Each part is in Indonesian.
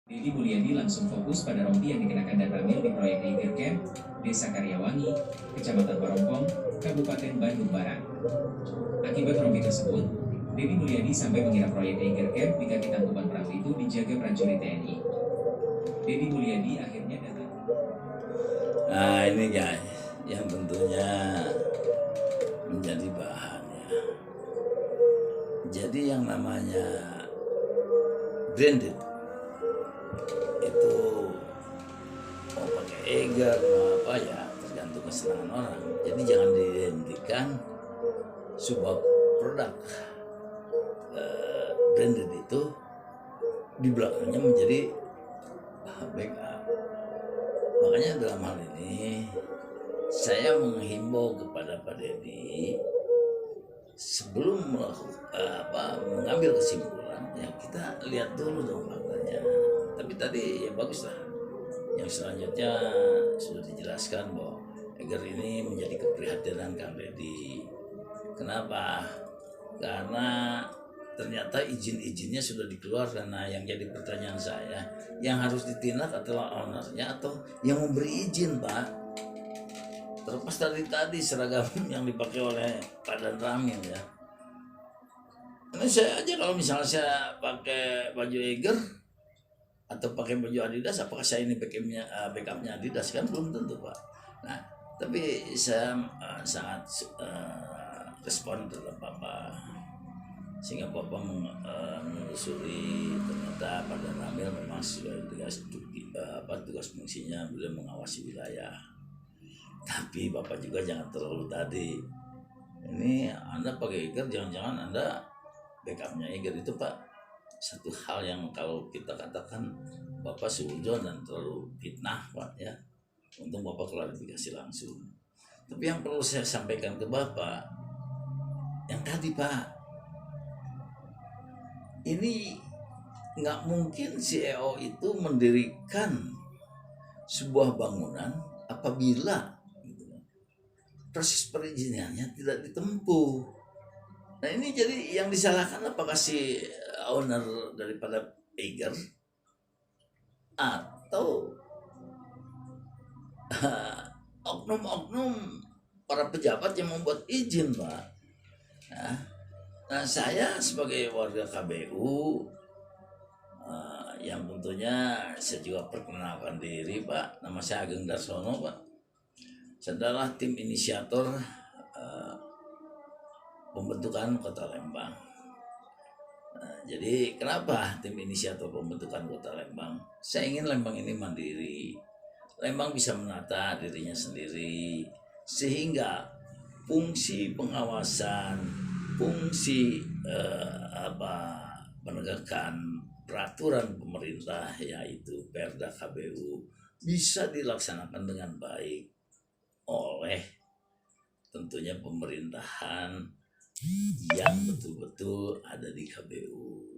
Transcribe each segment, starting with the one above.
Dedi Mulyadi langsung fokus pada rompi yang dikenakan dan Ramil di proyek Tiger Camp, Desa Karyawangi, Kecamatan Parompong, Kabupaten Bandung Barat. Akibat rompi tersebut, Dedi Mulyadi sampai mengira proyek Tiger Camp di kaki tangkuban perahu itu dijaga prajurit TNI. Dedi Mulyadi akhirnya datang. Nah ini guys, yang tentunya menjadi bahan ya. Jadi yang namanya branded itu mau pakai eger mau apa ya tergantung kesenangan orang. Jadi jangan dihentikan sebuah produk branded itu di belakangnya menjadi backup. Makanya dalam hal ini saya menghimbau kepada Pak Dedi sebelum mengambil kesimpulan ya kita lihat dulu dong faktanya. Tapi tadi ya bagus lah. Yang selanjutnya sudah dijelaskan bahwa eger ini menjadi keprihatinan Kang Dedi. Kenapa? Karena ternyata izin-izinnya sudah dikeluarkan. Nah yang jadi pertanyaan saya, yang harus ditindak adalah ownernya atau yang memberi izin, Pak? Terlepas dari tadi seragam yang dipakai oleh Pak Dan Ramil ya. Ini saya aja kalau misalnya saya pakai baju Eger atau pakai baju Adidas, apakah saya ini backupnya Adidas? Kan belum tentu, Pak. Nah, tapi saya sangat respon terhadap Bapak, sehingga Bapak menelusuri ternyata Pak Dan Ramil memang sesuai tugas fungsinya beliau mengawasi wilayah. Tapi Bapak juga jangan terlalu tadi. Ini Anda pakai Eger, jangan-jangan Anda backupnya Eger itu, Pak. Satu hal yang kalau kita katakan Bapak suudzon dan terlalu fitnah, Pak ya. Untuk Bapak klarifikasi langsung. Tapi yang perlu saya sampaikan ke Bapak, yang tadi, Pak, ini nggak mungkin CEO itu mendirikan sebuah bangunan apabila proses perizinannya tidak ditempuh. Nah ini jadi yang disalahkan apakah si owner daripada Eger atau oknum-oknum para pejabat yang membuat izin, Pak. Nah saya sebagai warga KBU yang tentunya saya juga perkenalkan diri, Pak. Nama saya Ageng Darsono, Pak. Saya adalah tim inisiator pembentukan Kota Lembang. Jadi kenapa tim inisiator pembentukan Kota Lembang? Saya ingin Lembang ini mandiri. Lembang bisa menata dirinya sendiri sehingga fungsi pengawasan, fungsi penegakan peraturan pemerintah yaitu Perda KBU bisa dilaksanakan dengan baik oleh tentunya pemerintahan yang betul-betul ada di KBU.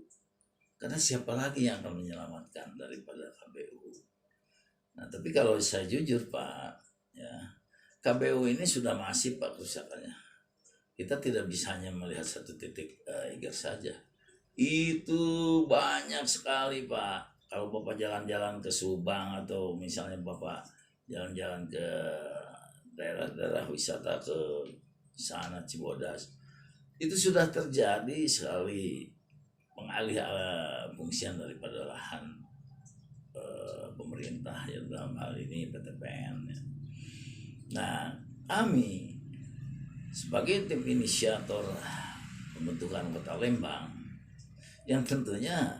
Karena siapa lagi yang akan menyelamatkan daripada KBU? Nah, tapi kalau saya jujur, Pak, ya, KBU ini sudah masif, Pak, kerusakannya. Kita tidak bisa hanya melihat satu titik Eger saja. Itu banyak sekali, Pak. Kalau Bapak jalan-jalan ke Subang atau misalnya Bapak jalan-jalan ke daerah-daerah wisata ke sana Cibodas, itu sudah terjadi sekali pengalih fungsian daripada lahan pemerintah ya dalam hal ini PTPN ya. Nah kami sebagai tim inisiator pembentukan Kota Lembang yang tentunya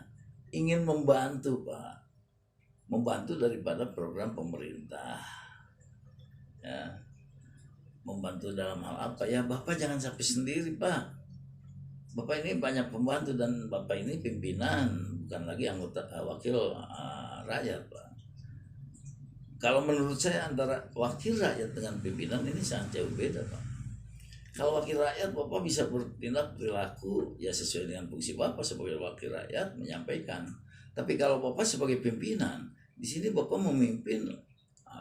ingin membantu, Pak, membantu daripada program pemerintah ya. Membantu dalam hal apa ya, Bapak jangan sampai sendiri, Pak. Bapak ini banyak pembantu dan Bapak ini pimpinan, bukan lagi anggota wakil rakyat, Pak. Kalau menurut saya antara wakil rakyat dengan pimpinan ini sangat jauh beda, Pak. Kalau wakil rakyat Bapak bisa bertindak perilaku ya sesuai dengan fungsi Bapak sebagai wakil rakyat menyampaikan. Tapi kalau Bapak sebagai pimpinan, di sini Bapak memimpin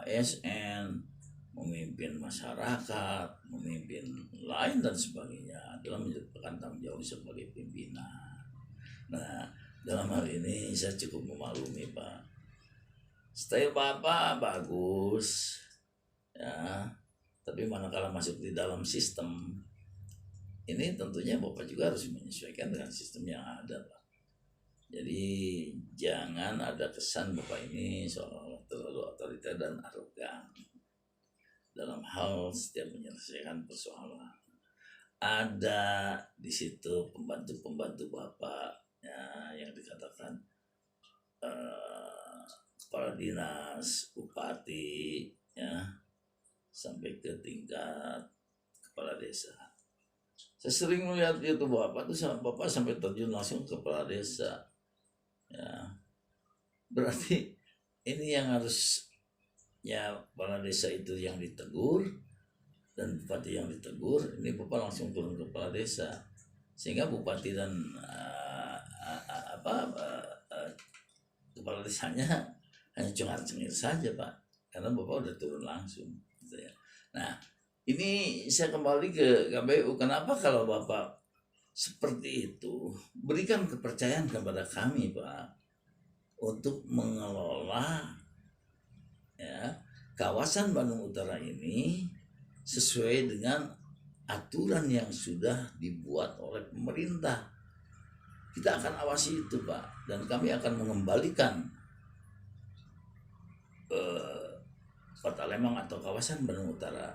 ASN, memimpin masyarakat, memimpin lain dan sebagainya adalah merupakan tanggung jawab sebagai pimpinan. Nah, dalam hal ini saya cukup memaklumi, Pak. style Bapak bagus, ya. Tapi manakala masuk di dalam sistem, ini tentunya Bapak juga harus menyesuaikan dengan sistem yang ada, Pak. Jadi jangan ada kesan Bapak ini seolah terlalu otoriter dan arogan dalam hal setiap menyelesaikan persoalan. Ada di situ pembantu-pembantu Bapak ya, yang dikatakan kepala dinas, bupati, ya, sampai ke tingkat kepala desa. Saya sering melihat itu Bapak sampai terjun langsung ke kepala desa. Ya, berarti ini yang harus ya kepala desa itu yang ditegur dan bupati yang ditegur, ini Bapak langsung turun ke kepala desa sehingga bupati dan kepala desanya hanya cengar-cengir saja Pak, karena Bapak udah turun langsung gitu ya. Nah ini saya kembali ke KPU, kenapa kalau Bapak seperti itu berikan kepercayaan kepada kami Pak untuk mengelola ya kawasan Bandung Utara ini sesuai dengan aturan yang sudah dibuat oleh pemerintah. Kita akan awasi itu Pak, dan kami akan mengembalikan Kota Lembang atau kawasan Bandung Utara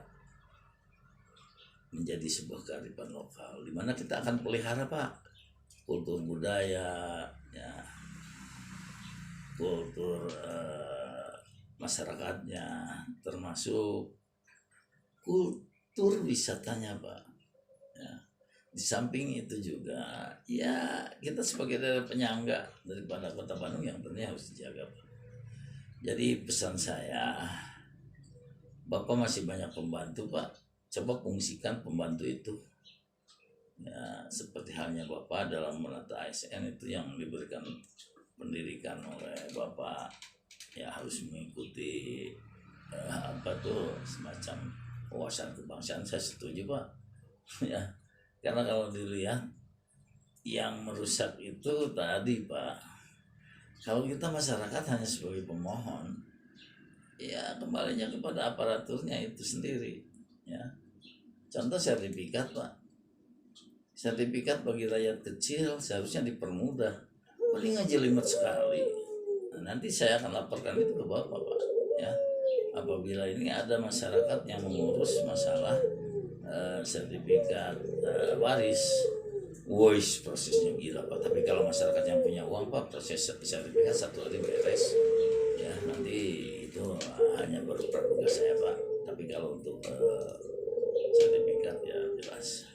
menjadi sebuah kearifan lokal, di mana kita akan pelihara Pak kultur budaya, ya, kultur masyarakatnya, termasuk kultur wisatanya Pak. Ya. Di samping itu juga ya kita sebagai daerah penyangga daripada Kota Bandung yang tentunya harus dijaga Pak. Jadi pesan saya, Bapak masih banyak pembantu Pak, coba fungsikan pembantu itu ya, seperti halnya Bapak dalam menata ASN itu yang diberikan pendidikan oleh Bapak ya harus mengikuti semacam wawasan kebangsaan. Saya setuju Pak ya, karena kalau dilihat yang merusak itu tadi Pak, kalau kita masyarakat hanya sebagai pemohon ya kembalinya kepada aparaturnya itu sendiri ya. Contoh sertifikat Pak, sertifikat bagi rakyat kecil seharusnya dipermudah, paling jelimet sekali. Nah, nanti saya akan laporkan itu ke Bapak Pak ya, apabila ini ada masyarakat yang mengurus masalah sertifikat waris. Voice prosesnya gila Pak, tapi kalau masyarakat yang punya uang Pak, proses sertifikat 1 hari beres ya, nanti itu hanya baru praduga saya Pak. Tapi kalau untuk sertifikat ya jelas.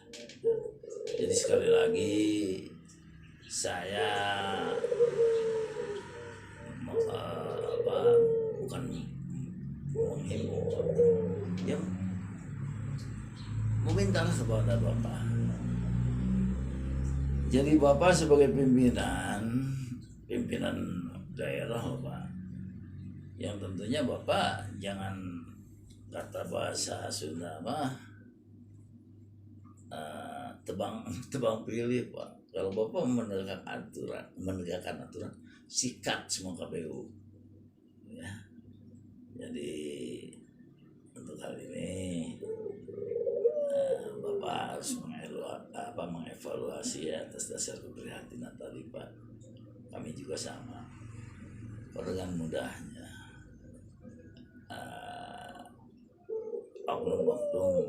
Jadi sekali lagi saya bukan menghimbau ya, meminta kepada Bapak. Jadi Bapak sebagai pimpinan daerah Pak, yang tentunya Bapak jangan kata bahasa Sunda mah tebang pilih Pak. Kalau Bapak menegakkan aturan, sikat semua KPU ya. Jadi untuk hal ini Bapak harus mengevaluasi ya, atas dasar keprihatinan tadi Pak. Kami juga sama. Dengan mudahnya oknum-oknum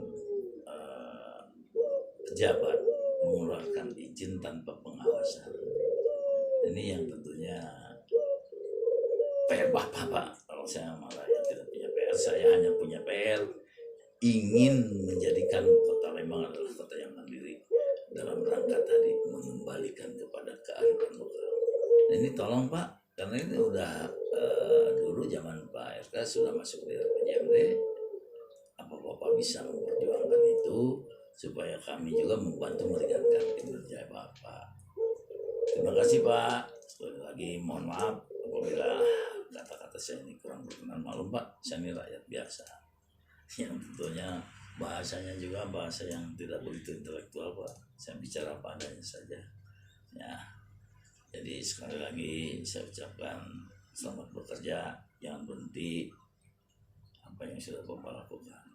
pejabat mengeluarkan izin tanpa pengawasan. Ini yang tentunya PR Bapak Pak. Kalau saya malah yang tidak punya PR, saya hanya punya PR ingin menjadikan Kota Lembang adalah kota yang mandiri dalam rangka tadi mengembalikan kepada kearifan lokal. Nah, ini tolong Pak, karena ini udah dulu zaman Pak RK sudah masuk di RPJMD, apa Bapak bisa memperjuangkan itu supaya kami juga membantu meringankan kinerja Bapak. Terima kasih Pak. Sekali lagi mohon maaf apabila kata-kata saya ini kurang berkenan, maklum Pak, saya ini rakyat biasa yang tentunya bahasanya juga bahasa yang tidak begitu intelektual Pak. Saya bicara apa adanya saja ya. Jadi sekali lagi saya ucapkan selamat bekerja jangan berhenti apa yang sudah Bapak lakukan.